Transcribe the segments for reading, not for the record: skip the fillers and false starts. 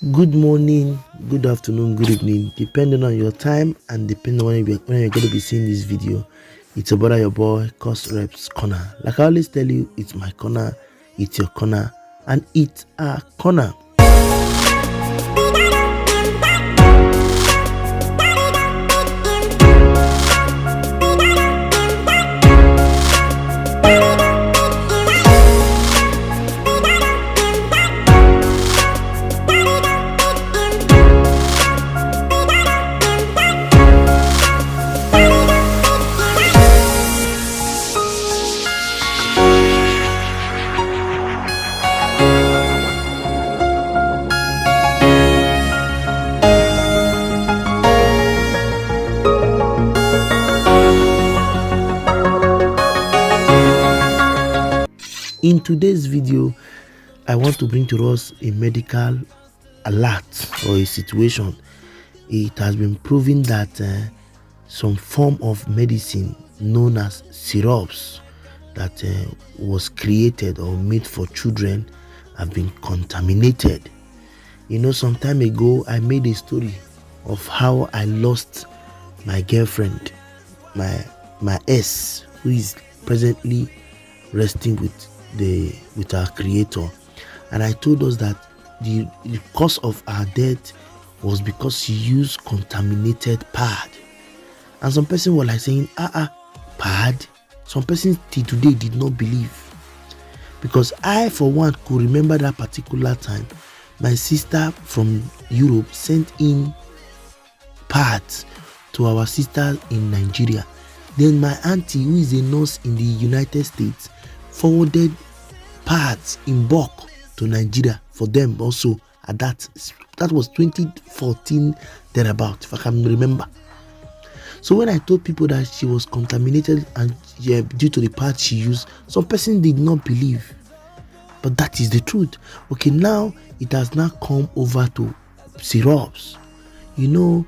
Good morning, good afternoon, good evening, depending on your time and depending on when you're going to be seeing this video. It's about your boy, Cost Reps Corner. Like I always tell you, it's my corner, it's your corner, and it's a corner. In today's video, I want to bring to us a medical alert or a situation. It has been proven that some form of medicine known as syrups that was created or made for children have been contaminated. You know, some time ago, I made a story of how I lost my girlfriend, my ex, who is presently resting with our creator, and I told us that the cause of our death was because she used contaminated pad. And some person were like saying, pad. Some persons till today did not believe, because I for one could remember that particular time my sister from Europe sent in pads to our sisters in Nigeria. Then my auntie, who is a nurse in the United States, forwarded pads in bulk to Nigeria for them also. At that was 2014 thereabout, if I can remember. So when I told people that she was contaminated and due to the pads she used, some person did not believe, but that is the truth. Okay, now it has now come over to syrups. You know,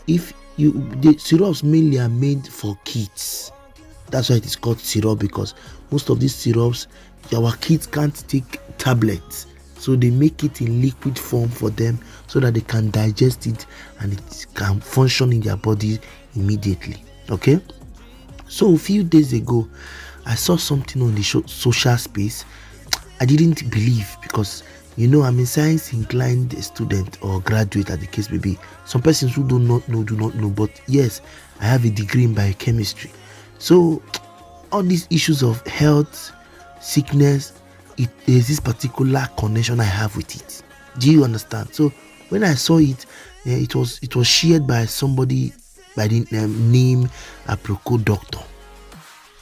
the syrups mainly are made for kids. That's why it is called syrup, because most of these syrups, our kids can't take tablets, so they make it in liquid form for them so that they can digest it and it can function in their body immediately. Okay, so a few days ago I saw something on the social space. I didn't believe, because you know, I'm a science inclined student or graduate, as the case may be. Some persons who do not know, but yes, I have a degree in biochemistry. So all these issues of health, sickness, there's this particular connection I have with it. Do you understand? So when I saw it, it was shared by somebody by the name Aproko Doctor.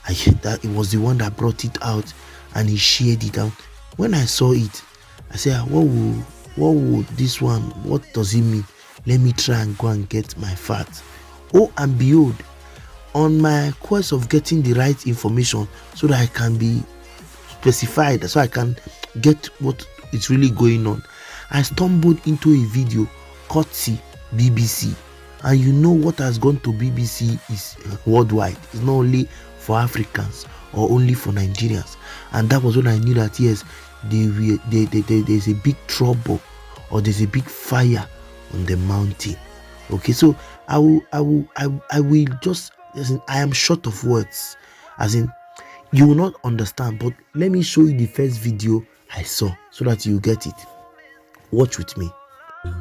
I heard that it was the one that brought it out and he shared it out. When I saw it, I said, what would this one, what does it mean? Let me try and go and get my facts. Oh, and behold, on my quest of getting the right information so that I can be specified, so I can get what is really going on, I stumbled into a video courtesy BBC. And you know what has gone to BBC is worldwide. It's not only for Africans or only for Nigerians. And that was when I knew that yes, there's a big trouble or there's a big fire on the mountain. Okay, so I will just, as in, I am short of words, as in you will not understand, but let me show you the first video I saw so that you get it. Watch with me.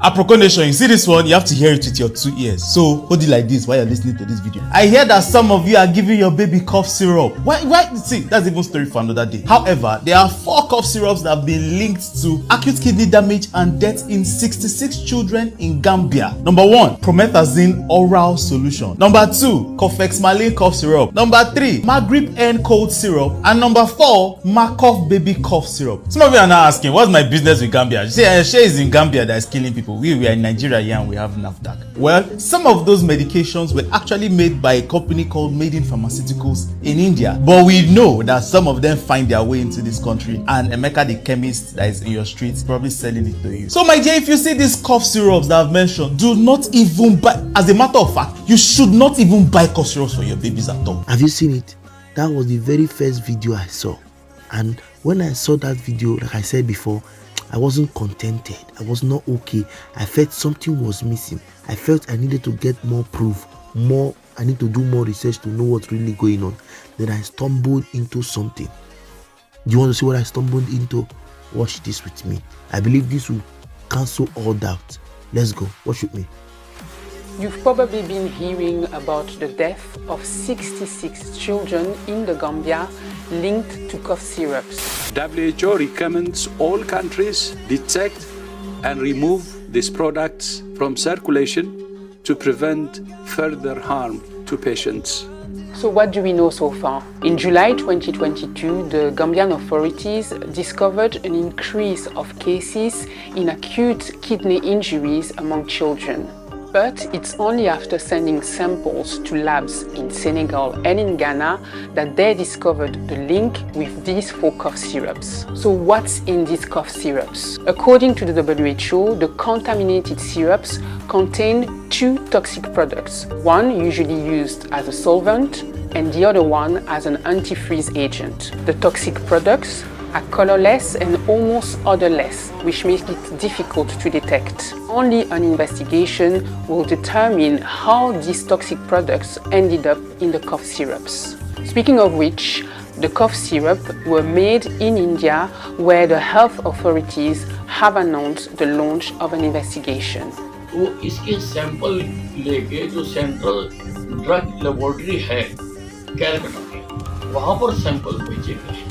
Aproko Nation, you see this one, you have to hear it with your 2 ears. So hold it like this while you're listening to this video. I hear that some of you are giving your baby cough syrup. Why? See, that's even story for another day. However, there are 4 cough syrups that have been linked to acute kidney damage and death in 66 children in Gambia. Number 1, promethazine oral solution. Number 2, cofexmalin cough syrup. Number 3, Magrip N cold syrup. And number 4, Markov baby cough syrup. Some of you are now asking, what's my business with Gambia? You say, Shay is in Gambia that is killing people. We are in Nigeria here and we have NAFDAC. Well, some of those medications were actually made by a company called Made in Pharmaceuticals in India. But we know that some of them find their way into this country, and Emeka the chemist that is in your streets probably selling it to you. So my dear, if you see these cough syrups that I've mentioned, do not even buy. As a matter of fact, you should not even buy cough syrups for your babies at all. Have you seen it? That was the very first video I saw. And when I saw that video, like I said before, I wasn't contented. I was not okay. I felt something was missing. I felt I needed to get more proof, I need to do more research to know what's really going on. Then I stumbled into something. Do you want to see what I stumbled into? Watch this with me. I believe this will cancel all doubt. Let's go. Watch with me. You've probably been hearing about the death of 66 children in the Gambia linked to cough syrups. WHO recommends all countries detect and remove these products from circulation to prevent further harm to patients. So what do we know so far? In July 2022, the Gambian authorities discovered an increase of cases in acute kidney injuries among children. But it's only after sending samples to labs in Senegal and in Ghana that they discovered the link with these 4 cough syrups. So what's in these cough syrups? According to the WHO, the contaminated syrups contain 2 toxic products, one usually used as a solvent and the other one as an antifreeze agent. The toxic products are colorless and almost odorless, which makes it difficult to detect. Only an investigation will determine how these toxic products ended up in the cough syrups. Speaking of which, the cough syrup were made in India, where the health authorities have announced the launch of an investigation. तो इसके sample लेके जो central drug laboratory है कैलकाटा में वहाँ पर sample भेजे गए,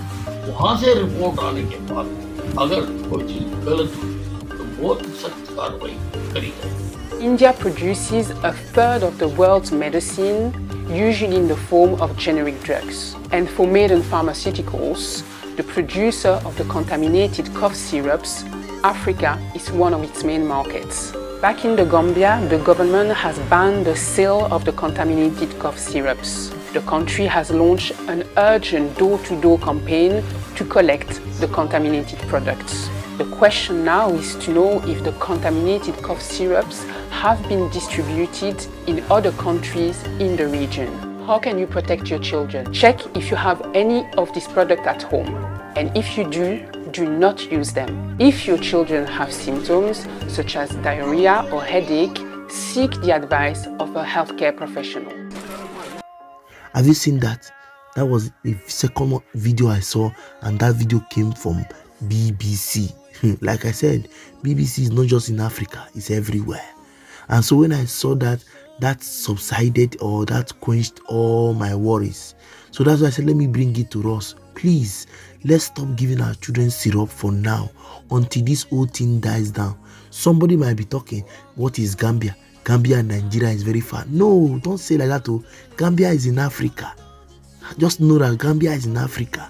वहाँ से रिपोर्ट आने के बाद अगर कोई चीज गलत हुई तो बहुत सख्त कार्रवाई करी जाए. India produces a third of the world's medicine, usually in the form of generic drugs. And for Maiden Pharmaceuticals, the producer of the contaminated cough syrups, Africa is one of its main markets. Back in the Gambia, the government has banned the sale of the contaminated cough syrups. The country has launched an urgent door-to-door campaign to collect the contaminated products. The question now is to know if the contaminated cough syrups have been distributed in other countries in the region. How can you protect your children? Check if you have any of these products at home. And if you do not use them. If your children have symptoms such as diarrhea or headache, seek the advice of a healthcare professional. Have you seen that? That was the second video I saw, and that video came from BBC. Like I said, BBC is not just in Africa, it's everywhere. And so when I saw that, that subsided, or that quenched all my worries. So that's why I said, let me bring it to us. Please, let's stop giving our children syrup for now until this whole thing dies down. Somebody might be talking, what is Gambia? Gambia and Nigeria is very far. No, don't say like that. Oh, Gambia is in Africa. Just know that Gambia is in Africa,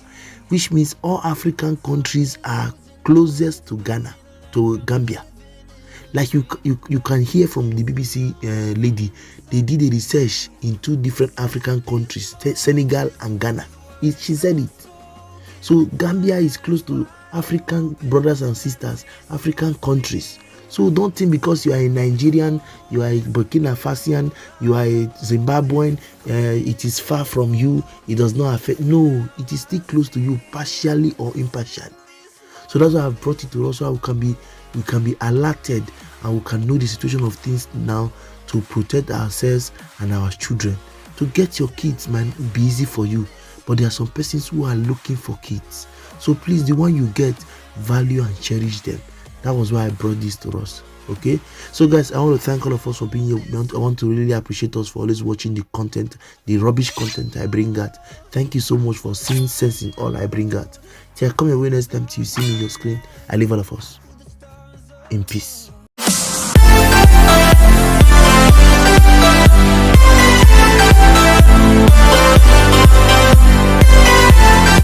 which means all African countries are closest to Gambia. Like you can hear from the BBC lady, they did a research in 2 different African countries, Senegal and Ghana. She said it. So Gambia is close to African brothers and sisters, African countries. So don't think because you are a Nigerian, you are a Burkina Faso, you are a Zimbabwean, it is far from you, it does not affect. No, it is still close to you, partially or impartially. So that's why I've brought it to us, so we can be alerted and we can know the situation of things now to protect ourselves and our children. To get your kids might be easy for you, but there are some persons who are looking for kids. So please, the one you get, value and cherish them. That was why I brought this to us. Okay, so guys, I want to thank all of us for being here. I want to really appreciate us for always watching the content, the rubbish content I bring out. Thank you so much for seeing sense in all I bring out. Till I come your way next time, till you see me on your screen, I leave all of us in peace.